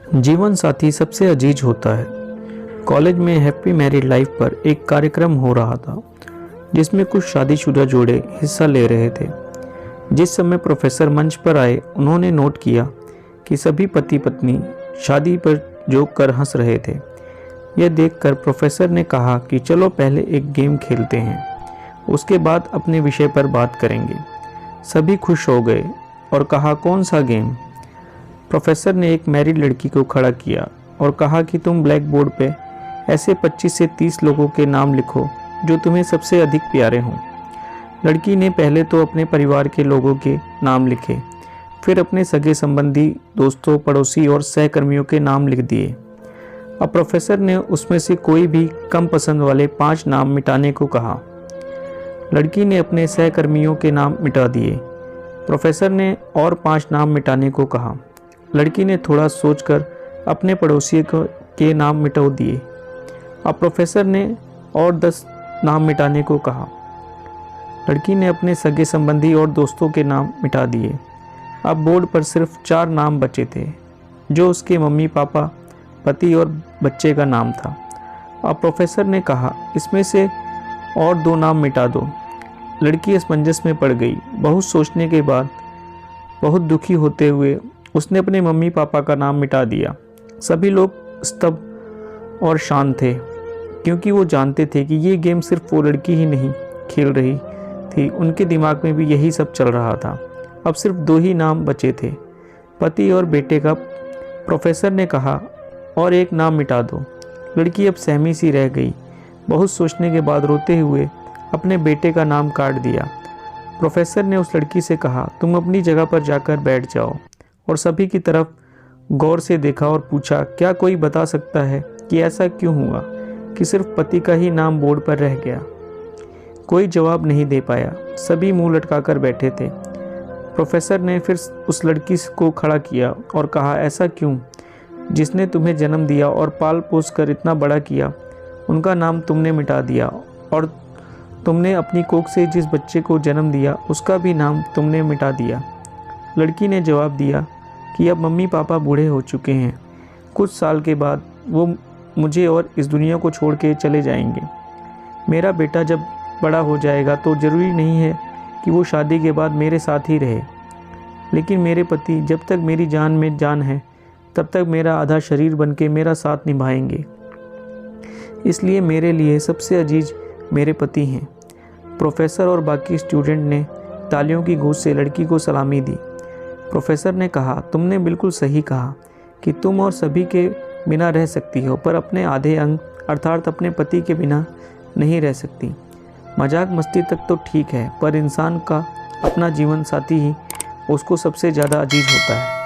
जीवन साथी सबसे अजीज होता है। कॉलेज में हैप्पी मैरिड लाइफ पर एक कार्यक्रम हो रहा था जिसमें कुछ शादीशुदा जोड़े हिस्सा ले रहे थे। जिस समय प्रोफेसर मंच पर आए, उन्होंने नोट किया कि सभी पति पत्नी शादी पर जोक कर हंस रहे थे। यह देखकर प्रोफेसर ने कहा कि चलो पहले एक गेम खेलते हैं, उसके बाद अपने विषय पर बात करेंगे। सभी खुश हो गए और कहा, कौन सा गेम? प्रोफेसर ने एक मैरिड लड़की को खड़ा किया और कहा कि तुम ब्लैक बोर्ड पे ऐसे 25 से 30 लोगों के नाम लिखो जो तुम्हें सबसे अधिक प्यारे हों। लड़की ने पहले तो अपने परिवार के लोगों के नाम लिखे, फिर अपने सगे संबंधी, दोस्तों, पड़ोसी और सहकर्मियों के नाम लिख दिए। अब प्रोफेसर ने उसमें से कोई भी कम पसंद वाले 5 नाम मिटाने को कहा। लड़की ने अपने सहकर्मियों के नाम मिटा दिए। प्रोफेसर ने और 5 नाम मिटाने को कहा। लड़की ने थोड़ा सोचकर अपने पड़ोसी के नाम मिटा दिए। अब प्रोफेसर ने और 10 नाम मिटाने को कहा। लड़की ने अपने सगे संबंधी और दोस्तों के नाम मिटा दिए। अब बोर्ड पर सिर्फ 4 नाम बचे थे, जो उसके मम्मी पापा, पति और बच्चे का नाम था। अब प्रोफेसर ने कहा, इसमें से और 2 नाम मिटा दो। लड़की असमंजस में पड़ गई। बहुत सोचने के बाद, बहुत दुखी होते हुए उसने अपने मम्मी पापा का नाम मिटा दिया। सभी लोग स्तब्ध और शांत थे, क्योंकि वो जानते थे कि ये गेम सिर्फ वो लड़की ही नहीं खेल रही थी, उनके दिमाग में भी यही सब चल रहा था। अब सिर्फ 2 ही नाम बचे थे, पति और बेटे का। प्रोफेसर ने कहा, और एक नाम मिटा दो। लड़की अब सहमी सी रह गई। बहुत सोचने के बाद रोते हुए अपने बेटे का नाम काट दिया। प्रोफेसर ने उस लड़की से कहा, तुम अपनी जगह पर जाकर बैठ जाओ, और सभी की तरफ गौर से देखा और पूछा, क्या कोई बता सकता है कि ऐसा क्यों हुआ कि सिर्फ पति का ही नाम बोर्ड पर रह गया? कोई जवाब नहीं दे पाया। सभी मुंह लटकाकर बैठे थे। प्रोफेसर ने फिर उस लड़की को खड़ा किया और कहा, ऐसा क्यों? जिसने तुम्हें जन्म दिया और पाल पोस कर इतना बड़ा किया, उनका नाम तुमने मिटा दिया, और तुमने अपनी कोख से जिस बच्चे को जन्म दिया, उसका भी नाम तुमने मिटा दिया। लड़की ने जवाब दिया कि अब मम्मी पापा बूढ़े हो चुके हैं। कुछ साल के बाद वो मुझे और इस दुनिया को छोड़ के चले जाएंगे। मेरा बेटा जब बड़ा हो जाएगा तो ज़रूरी नहीं है कि वो शादी के बाद मेरे साथ ही रहे, लेकिन मेरे पति जब तक मेरी जान में जान है, तब तक मेरा आधा शरीर बनके मेरा साथ निभाएंगे। इसलिए मेरे लिए सबसे अजीज मेरे पति हैं। प्रोफेसर और बाकी स्टूडेंट ने तालियों की गूंज से लड़की को सलामी दी। प्रोफेसर ने कहा, तुमने बिल्कुल सही कहा कि तुम और सभी के बिना रह सकती हो, पर अपने आधे अंग अर्थात अपने पति के बिना नहीं रह सकती। मजाक मस्ती तक तो ठीक है, पर इंसान का अपना जीवन साथी ही उसको सबसे ज़्यादा अजीज होता है।